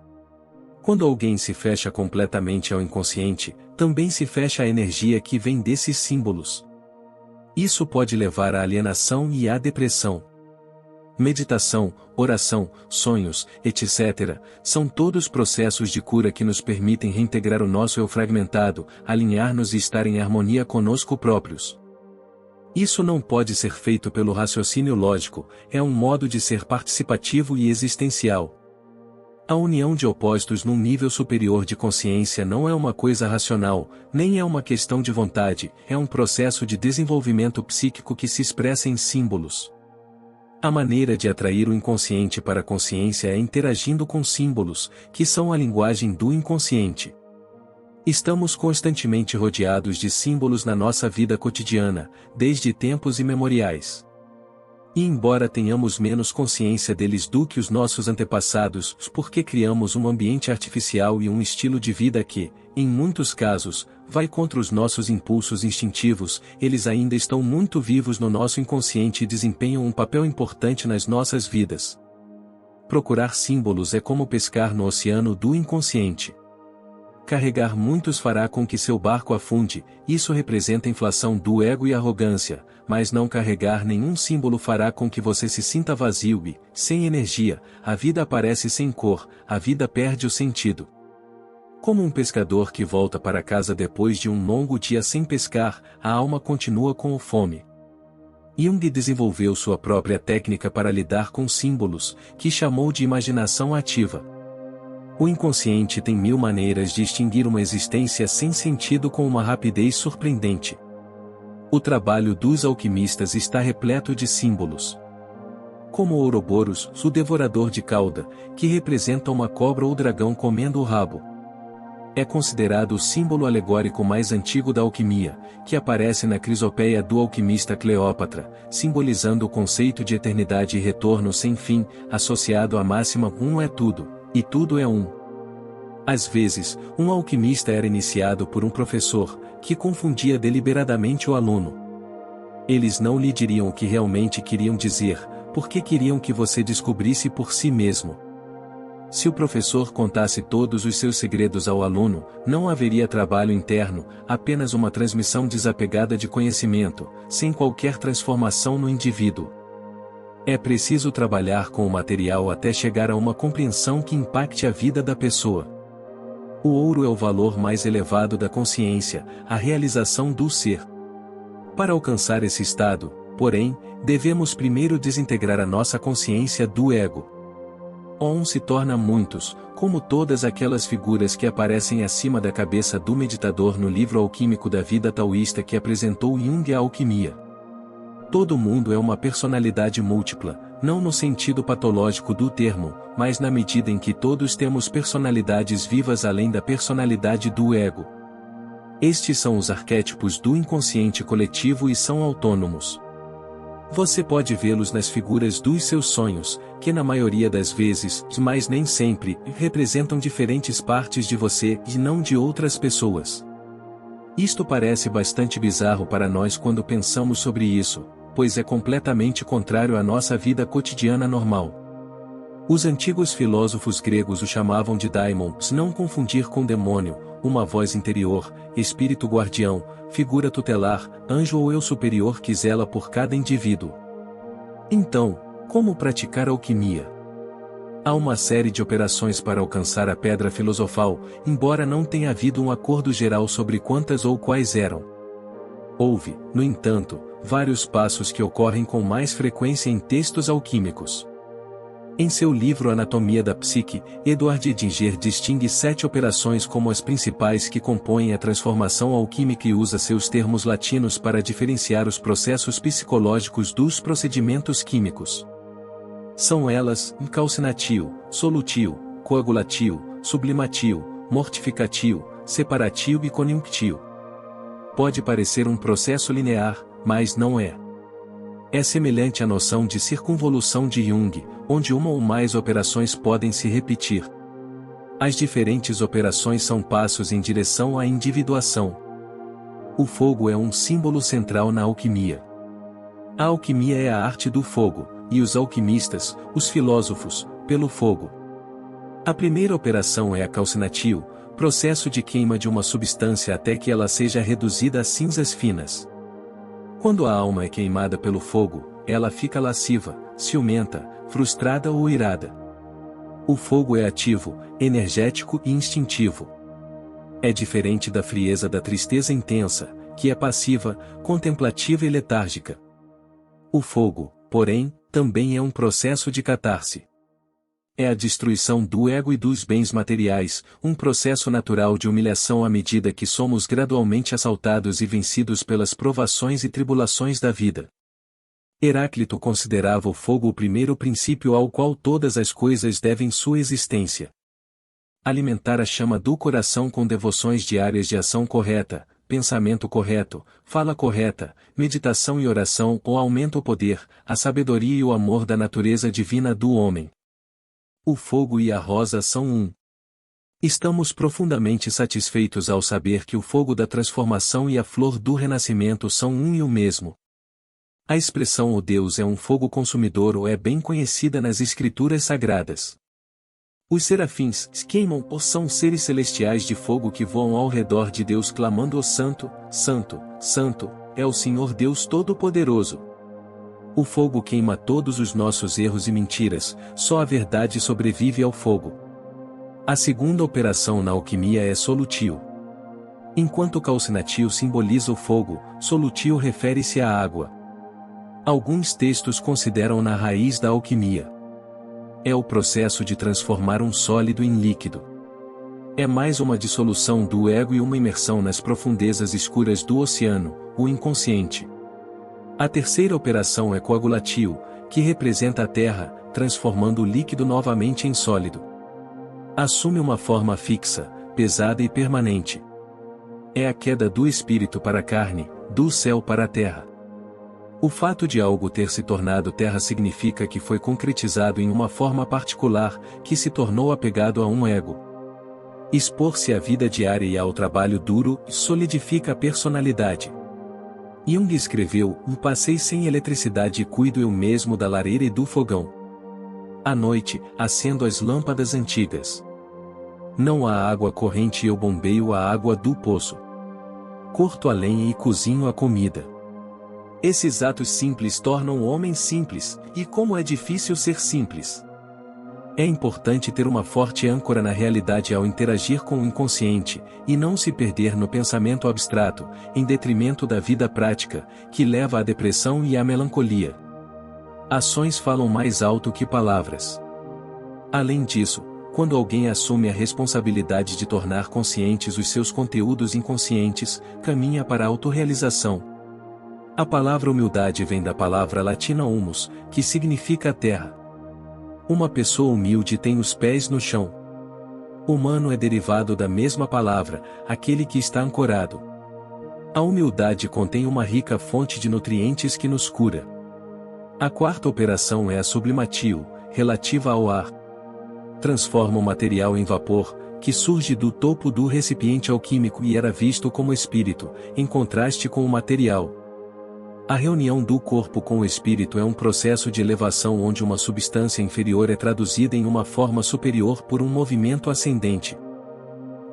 Quando alguém se fecha completamente ao inconsciente, também se fecha a energia que vem desses símbolos. Isso pode levar à alienação e à depressão. Meditação, oração, sonhos, etc., são todos processos de cura que nos permitem reintegrar o nosso eu fragmentado, alinhar-nos e estar em harmonia conosco próprios. Isso não pode ser feito pelo raciocínio lógico, é um modo de ser participativo e existencial. A união de opostos num nível superior de consciência não é uma coisa racional, nem é uma questão de vontade, é um processo de desenvolvimento psíquico que se expressa em símbolos. A maneira de atrair o inconsciente para a consciência é interagindo com símbolos, que são a linguagem do inconsciente. Estamos constantemente rodeados de símbolos na nossa vida cotidiana, desde tempos imemoriais. E embora tenhamos menos consciência deles do que os nossos antepassados, porque criamos um ambiente artificial e um estilo de vida que, em muitos casos, vai contra os nossos impulsos instintivos, eles ainda estão muito vivos no nosso inconsciente e desempenham um papel importante nas nossas vidas. Procurar símbolos é como pescar no oceano do inconsciente. Carregar muitos fará com que seu barco afunde, isso representa a inflação do ego e arrogância, mas não carregar nenhum símbolo fará com que você se sinta vazio e, sem energia, a vida aparece sem cor, a vida perde o sentido. Como um pescador que volta para casa depois de um longo dia sem pescar, a alma continua com fome. Jung desenvolveu sua própria técnica para lidar com símbolos, que chamou de imaginação ativa. O inconsciente tem 1000 maneiras de extinguir uma existência sem sentido com uma rapidez surpreendente. O trabalho dos alquimistas está repleto de símbolos. Como o Ouroboros, o devorador de cauda, que representa uma cobra ou dragão comendo o rabo. É considerado o símbolo alegórico mais antigo da alquimia, que aparece na Crisopeia do alquimista Cleópatra, simbolizando o conceito de eternidade e retorno sem fim, associado à máxima um é tudo, e tudo é um. Às vezes, um alquimista era iniciado por um professor, que confundia deliberadamente o aluno. Eles não lhe diriam o que realmente queriam dizer, porque queriam que você descobrisse por si mesmo. Se o professor contasse todos os seus segredos ao aluno, não haveria trabalho interno, apenas uma transmissão desapegada de conhecimento, sem qualquer transformação no indivíduo. É preciso trabalhar com o material até chegar a uma compreensão que impacte a vida da pessoa. O ouro é o valor mais elevado da consciência, a realização do ser. Para alcançar esse estado, porém, devemos primeiro desintegrar a nossa consciência do ego. Um se torna muitos, como todas aquelas figuras que aparecem acima da cabeça do meditador no livro alquímico da vida taoísta que apresentou Jung a alquimia. Todo mundo é uma personalidade múltipla, não no sentido patológico do termo, mas na medida em que todos temos personalidades vivas além da personalidade do ego. Estes são os arquétipos do inconsciente coletivo e são autônomos. Você pode vê-los nas figuras dos seus sonhos, que na maioria das vezes, mas nem sempre, representam diferentes partes de você e não de outras pessoas. Isto parece bastante bizarro para nós quando pensamos sobre isso, pois é completamente contrário à nossa vida cotidiana normal. Os antigos filósofos gregos o chamavam de daimon, não confundir com demônio, uma voz interior, espírito guardião, figura tutelar, anjo ou eu superior que zela por cada indivíduo. Então, como praticar alquimia? Há uma série de operações para alcançar a pedra filosofal, embora não tenha havido um acordo geral sobre quantas ou quais eram. Houve, no entanto, vários passos que ocorrem com mais frequência em textos alquímicos. Em seu livro Anatomia da Psique, Edward Edinger distingue 7 operações como as principais que compõem a transformação alquímica e usa seus termos latinos para diferenciar os processos psicológicos dos procedimentos químicos. São elas: calcinatio, solutio, coagulatio, sublimatio, mortificatio, separatio e coniunctio. Pode parecer um processo linear, mas não é. É semelhante à noção de circunvolução de Jung, onde uma ou mais operações podem se repetir. As diferentes operações são passos em direção à individuação. O fogo é um símbolo central na alquimia. A alquimia é a arte do fogo, e os alquimistas, os filósofos, pelo fogo. A primeira operação é a calcinatio, processo de queima de uma substância até que ela seja reduzida a cinzas finas. Quando a alma é queimada pelo fogo, ela fica lasciva, ciumenta, frustrada ou irada. O fogo é ativo, energético e instintivo. É diferente da frieza da tristeza intensa, que é passiva, contemplativa e letárgica. O fogo, porém, também é um processo de catarse. É a destruição do ego e dos bens materiais, um processo natural de humilhação à medida que somos gradualmente assaltados e vencidos pelas provações e tribulações da vida. Heráclito considerava o fogo o primeiro princípio ao qual todas as coisas devem sua existência. Alimentar a chama do coração com devoções diárias de ação correta, pensamento correto, fala correta, meditação e oração ou aumenta o poder, a sabedoria e o amor da natureza divina do homem. O fogo e a rosa são um. Estamos profundamente satisfeitos ao saber que o fogo da transformação e a flor do renascimento são um e o mesmo. A expressão "o Deus é um fogo consumidor" é bem conhecida nas escrituras sagradas. Os serafins queimam ou são seres celestiais de fogo que voam ao redor de Deus clamando: "O Santo, Santo, Santo, é o Senhor Deus Todo-Poderoso." O fogo queima todos os nossos erros e mentiras, só a verdade sobrevive ao fogo. A segunda operação na alquimia é solutio. Enquanto calcinatio simboliza o fogo, solutio refere-se à água. Alguns textos consideram-na a raiz da alquimia. É o processo de transformar um sólido em líquido. É mais uma dissolução do ego e uma imersão nas profundezas escuras do oceano, o inconsciente. A terceira operação é coagulatio, que representa a terra, transformando o líquido novamente em sólido. Assume uma forma fixa, pesada e permanente. É a queda do espírito para a carne, do céu para a terra. O fato de algo ter se tornado terra significa que foi concretizado em uma forma particular, que se tornou apegado a um ego. Expor-se à vida diária e ao trabalho duro solidifica a personalidade. Jung escreveu: "Passei sem eletricidade e cuido eu mesmo da lareira e do fogão. À noite, acendo as lâmpadas antigas. Não há água corrente e eu bombeio a água do poço. Corto a lenha e cozinho a comida." Esses atos simples tornam o homem simples, e como é difícil ser simples. É importante ter uma forte âncora na realidade ao interagir com o inconsciente, e não se perder no pensamento abstrato, em detrimento da vida prática, que leva à depressão e à melancolia. Ações falam mais alto que palavras. Além disso, quando alguém assume a responsabilidade de tornar conscientes os seus conteúdos inconscientes, caminha para a autorrealização. A palavra humildade vem da palavra latina humus, que significa terra. Uma pessoa humilde tem os pés no chão. Humano é derivado da mesma palavra, aquele que está ancorado. A humildade contém uma rica fonte de nutrientes que nos cura. A quarta operação é a sublimatio, relativa ao ar. Transforma o material em vapor, que surge do topo do recipiente alquímico e era visto como espírito, em contraste com o material. A reunião do corpo com o espírito é um processo de elevação onde uma substância inferior é traduzida em uma forma superior por um movimento ascendente.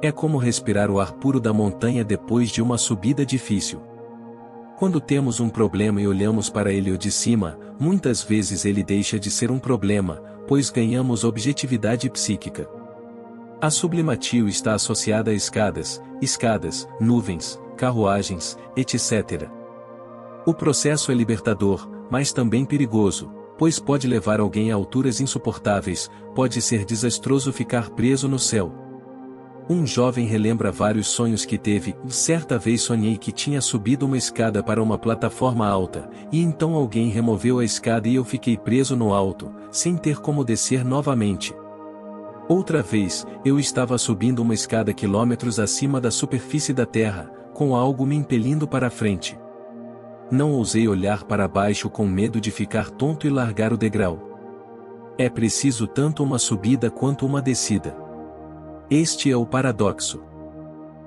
É como respirar o ar puro da montanha depois de uma subida difícil. Quando temos um problema e olhamos para ele ou de cima, muitas vezes ele deixa de ser um problema, pois ganhamos objetividade psíquica. A sublimatio está associada a escadas, nuvens, carruagens, etc. O processo é libertador, mas também perigoso, pois pode levar alguém a alturas insuportáveis, pode ser desastroso ficar preso no céu. Um jovem relembra vários sonhos que teve. Certa vez sonhei que tinha subido uma escada para uma plataforma alta, e então alguém removeu a escada e eu fiquei preso no alto, sem ter como descer novamente. Outra vez, eu estava subindo uma escada quilômetros acima da superfície da terra, com algo me impelindo para a frente. Não ousei olhar para baixo com medo de ficar tonto e largar o degrau. É preciso tanto uma subida quanto uma descida. Este é o paradoxo.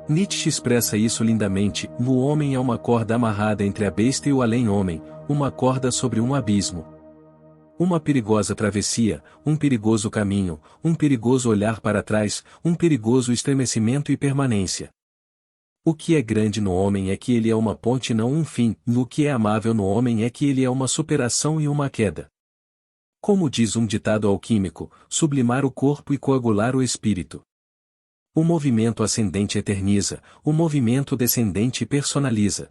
Nietzsche expressa isso lindamente: no homem há uma corda amarrada entre a besta e o além-homem, uma corda sobre um abismo. Uma perigosa travessia, um perigoso caminho, um perigoso olhar para trás, um perigoso estremecimento e permanência. O que é grande no homem é que ele é uma ponte e não um fim, o que é amável no homem é que ele é uma superação e uma queda. Como diz um ditado alquímico, sublimar o corpo e coagular o espírito. O movimento ascendente eterniza, o movimento descendente personaliza.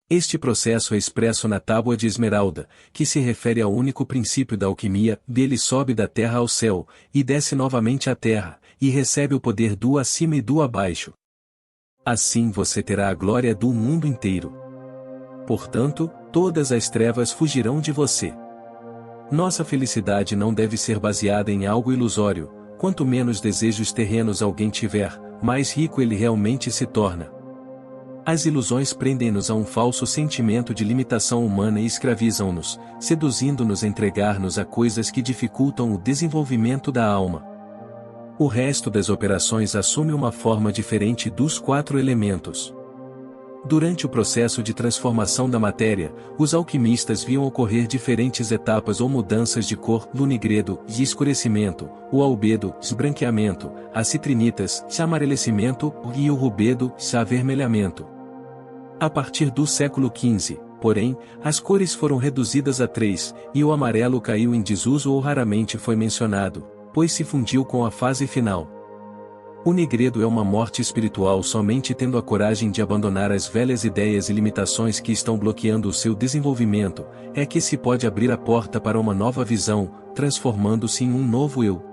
Este processo é expresso na tábua de esmeralda, que se refere ao único princípio da alquimia: dele sobe da terra ao céu, e desce novamente à terra, e recebe o poder do acima e do abaixo. Assim você terá a glória do mundo inteiro. Portanto, todas as trevas fugirão de você. Nossa felicidade não deve ser baseada em algo ilusório. Quanto menos desejos terrenos alguém tiver, mais rico ele realmente se torna. As ilusões prendem-nos a um falso sentimento de limitação humana e escravizam-nos, seduzindo-nos a entregar-nos a coisas que dificultam o desenvolvimento da alma. O resto das operações assume uma forma diferente dos 4 elementos. Durante o processo de transformação da matéria, os alquimistas viam ocorrer diferentes etapas ou mudanças de cor: lunigredo, escurecimento, o albedo, esbranqueamento, as citrinitas, amarelecimento, e o rubedo, avermelhamento. A partir do século XV, porém, as cores foram reduzidas a 3, e o amarelo caiu em desuso ou raramente foi mencionado, pois se fundiu com a fase final. O nigredo é uma morte espiritual. Somente tendo a coragem de abandonar as velhas ideias e limitações que estão bloqueando o seu desenvolvimento, é que se pode abrir a porta para uma nova visão, transformando-se em um novo eu.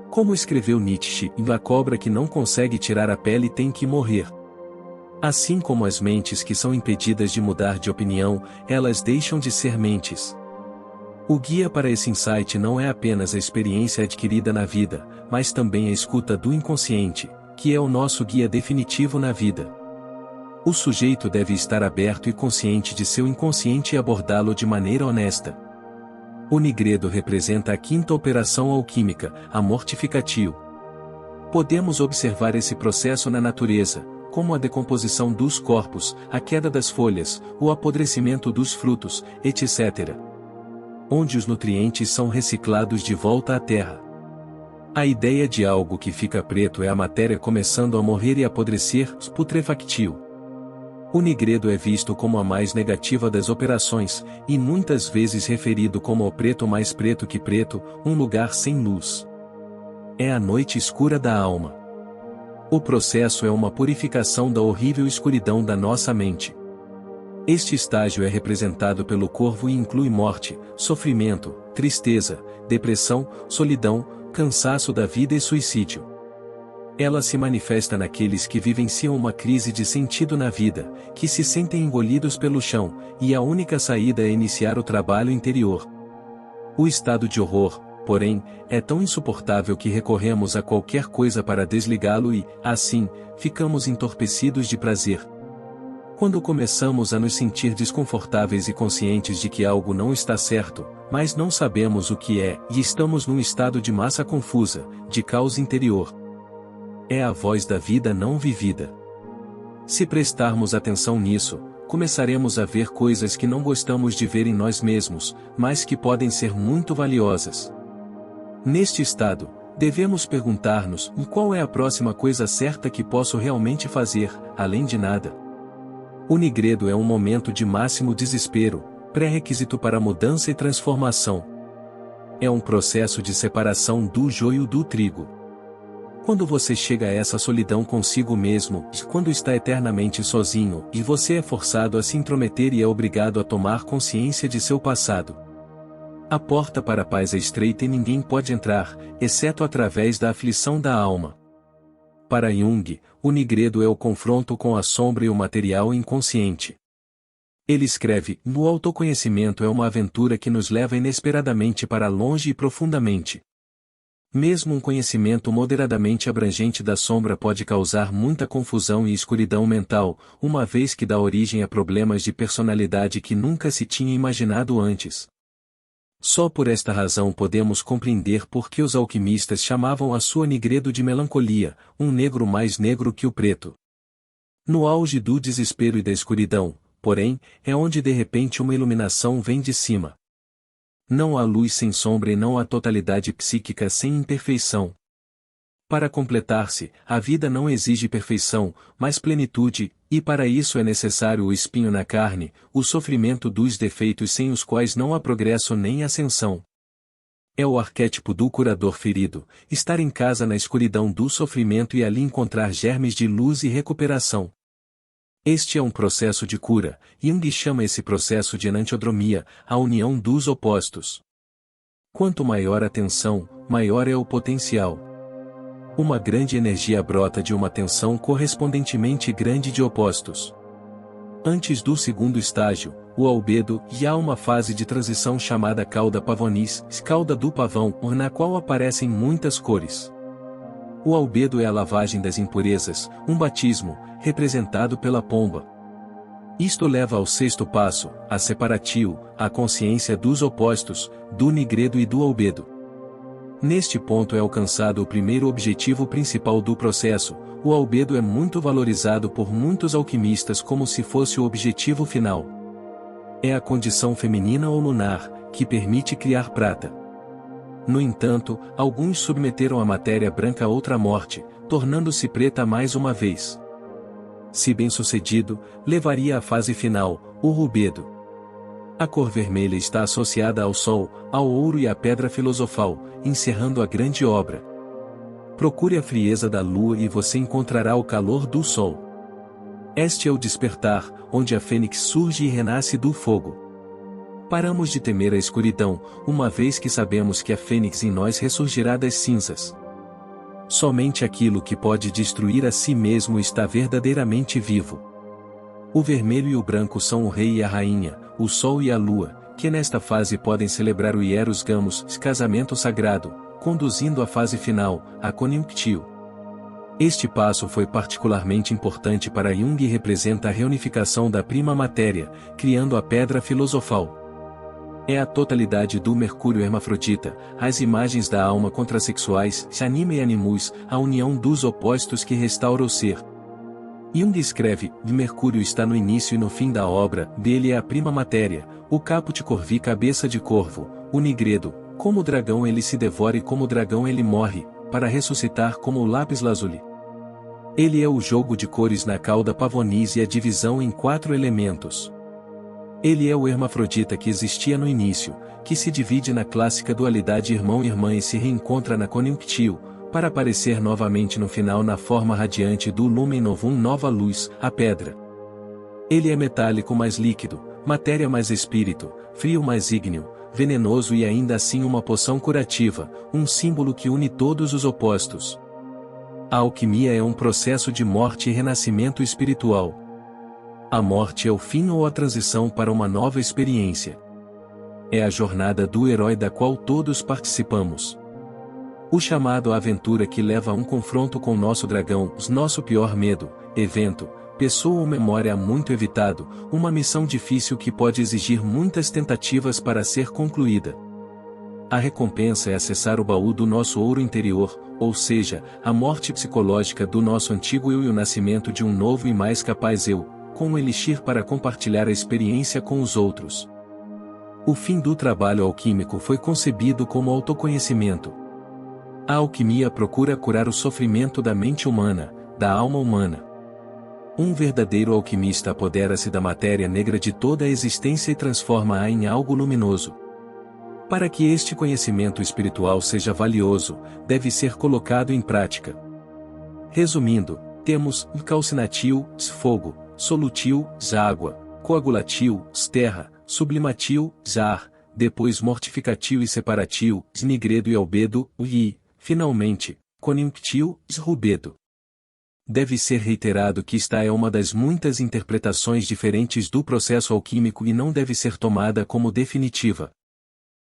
Como escreveu Nietzsche, a cobra que não consegue tirar a pele tem que morrer. Assim como as mentes que são impedidas de mudar de opinião, elas deixam de ser mentes. O guia para esse insight não é apenas a experiência adquirida na vida, mas também a escuta do inconsciente, que é o nosso guia definitivo na vida. O sujeito deve estar aberto e consciente de seu inconsciente e abordá-lo de maneira honesta. O nigredo representa a 5ª operação alquímica, a mortificatio. Podemos observar esse processo na natureza, como a decomposição dos corpos, a queda das folhas, o apodrecimento dos frutos, etc., onde os nutrientes são reciclados de volta à terra. A ideia de algo que fica preto é a matéria começando a morrer e apodrecer, putrefactio. O nigredo é visto como a mais negativa das operações, e muitas vezes referido como o preto mais preto que preto, um lugar sem luz. É a noite escura da alma. O processo é uma purificação da horrível escuridão da nossa mente. Este estágio é representado pelo corvo e inclui morte, sofrimento, tristeza, depressão, solidão, cansaço da vida e suicídio. Ela se manifesta naqueles que vivenciam uma crise de sentido na vida, que se sentem engolidos pelo chão, e a única saída é iniciar o trabalho interior. O estado de horror, porém, é tão insuportável que recorremos a qualquer coisa para desligá-lo e, assim, ficamos entorpecidos de prazer. Quando começamos a nos sentir desconfortáveis e conscientes de que algo não está certo, mas não sabemos o que é, e estamos num estado de massa confusa, de caos interior. É a voz da vida não vivida. Se prestarmos atenção nisso, começaremos a ver coisas que não gostamos de ver em nós mesmos, mas que podem ser muito valiosas. Neste estado, devemos perguntar-nos: qual é a próxima coisa certa que posso realmente fazer, além de nada? O nigredo é um momento de máximo desespero, pré-requisito para mudança e transformação. É um processo de separação do joio do trigo. Quando você chega a essa solidão consigo mesmo, quando está eternamente sozinho, e você é forçado a se intrometer e é obrigado a tomar consciência de seu passado. A porta para a paz é estreita e ninguém pode entrar, exceto através da aflição da alma. Para Jung, o nigredo é o confronto com a sombra e o material inconsciente. Ele escreve: o autoconhecimento é uma aventura que nos leva inesperadamente para longe e profundamente. Mesmo um conhecimento moderadamente abrangente da sombra pode causar muita confusão e escuridão mental, uma vez que dá origem a problemas de personalidade que nunca se tinha imaginado antes. Só por esta razão podemos compreender por que os alquimistas chamavam a sua nigredo de melancolia, um negro mais negro que o preto. No auge do desespero e da escuridão, porém, é onde de repente uma iluminação vem de cima. Não há luz sem sombra e não há totalidade psíquica sem imperfeição. Para completar-se, a vida não exige perfeição, mas plenitude, e para isso é necessário o espinho na carne, o sofrimento dos defeitos sem os quais não há progresso nem ascensão. É o arquétipo do curador ferido, estar em casa na escuridão do sofrimento e ali encontrar germes de luz e recuperação. Este é um processo de cura, Jung chama esse processo de enantiodromia, a união dos opostos. Quanto maior a tensão, maior é o potencial. Uma grande energia brota de uma tensão correspondentemente grande de opostos. Antes do segundo estágio, o albedo, e há uma fase de transição chamada cauda pavonis, cauda do pavão, na qual aparecem muitas cores. O albedo é a lavagem das impurezas, um batismo, representado pela pomba. Isto leva ao sexto passo, a separatio, a consciência dos opostos, do nigredo e do albedo. Neste ponto é alcançado o primeiro objetivo principal do processo. O albedo é muito valorizado por muitos alquimistas como se fosse o objetivo final. É a condição feminina ou lunar, que permite criar prata. No entanto, alguns submeteram a matéria branca a outra morte, tornando-se preta mais uma vez. Se bem-sucedido, levaria à fase final, o rubedo. A cor vermelha está associada ao sol, ao ouro e à pedra filosofal, encerrando a grande obra. Procure a frieza da lua e você encontrará o calor do sol. Este é o despertar, onde a fênix surge e renasce do fogo. Paramos de temer a escuridão, uma vez que sabemos que a fênix em nós ressurgirá das cinzas. Somente aquilo que pode destruir a si mesmo está verdadeiramente vivo. O vermelho e o branco são o rei e a rainha, o sol e a lua, que nesta fase podem celebrar o hieros gamos, casamento sagrado, conduzindo à fase final, a conjunctio. Este passo foi particularmente importante para Jung e representa a reunificação da prima matéria, criando a pedra filosofal. É a totalidade do Mercúrio hermafrodita, as imagens da alma contrassexuais, anima e animus, a união dos opostos que restaura o ser. Jung escreve: Mercúrio está no início e no fim da obra, dele é a prima matéria, o caput corvi cabeça de corvo, o nigredo, como o dragão ele se devora e como o dragão ele morre, para ressuscitar como o lápis lazuli. Ele é o jogo de cores na cauda pavonis e a divisão em 4 elementos. Ele é o hermafrodita que existia no início, que se divide na clássica dualidade irmão-irmã e se reencontra na conjunctio, para aparecer novamente no final na forma radiante do lumen novum nova luz, a pedra. Ele é metálico mais líquido, matéria mais espírito, frio mais ígneo, venenoso e ainda assim uma poção curativa, um símbolo que une todos os opostos. A alquimia é um processo de morte e renascimento espiritual. A morte é o fim ou a transição para uma nova experiência. É a jornada do herói da qual todos participamos. O chamado à aventura que leva a um confronto com nosso dragão, nosso pior medo, evento, pessoa ou memória há muito evitado, uma missão difícil que pode exigir muitas tentativas para ser concluída. A recompensa é acessar o baú do nosso ouro interior, ou seja, a morte psicológica do nosso antigo eu e o nascimento de um novo e mais capaz eu, com um elixir para compartilhar a experiência com os outros. O fim do trabalho alquímico foi concebido como autoconhecimento. A alquimia procura curar o sofrimento da mente humana, da alma humana. Um verdadeiro alquimista apodera-se da matéria negra de toda a existência e transforma-a em algo luminoso. Para que este conhecimento espiritual seja valioso, deve ser colocado em prática. Resumindo, temos calcinatil, fogo, solutil, água, coagulatil, terra, sublimatil, ar, depois mortificatil e separatil, nigredo e albedo, e, finalmente, coniunctil, rubedo. Deve ser reiterado que esta é uma das muitas interpretações diferentes do processo alquímico e não deve ser tomada como definitiva.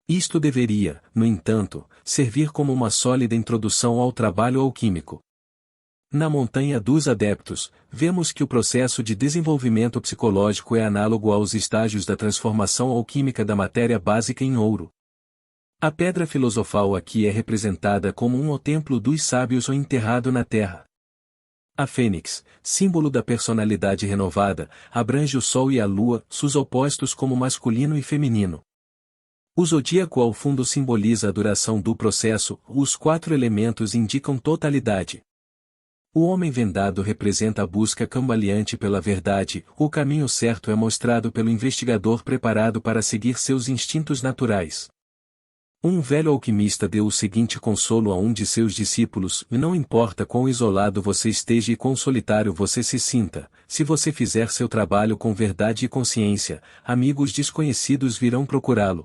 Isto deveria, no entanto, servir como uma sólida introdução ao trabalho alquímico. Na Montanha dos Adeptos, vemos que o processo de desenvolvimento psicológico é análogo aos estágios da transformação alquímica da matéria básica em ouro. A pedra filosofal aqui é representada como um templo dos sábios ou enterrado na terra. A fênix, símbolo da personalidade renovada, abrange o sol e a lua, seus opostos como masculino e feminino. O zodíaco ao fundo simboliza a duração do processo, os 4 elementos indicam totalidade. O homem vendado representa a busca cambaleante pela verdade, o caminho certo é mostrado pelo investigador preparado para seguir seus instintos naturais. Um velho alquimista deu o seguinte consolo a um de seus discípulos: não importa quão isolado você esteja e quão solitário você se sinta, se você fizer seu trabalho com verdade e consciência, amigos desconhecidos virão procurá-lo.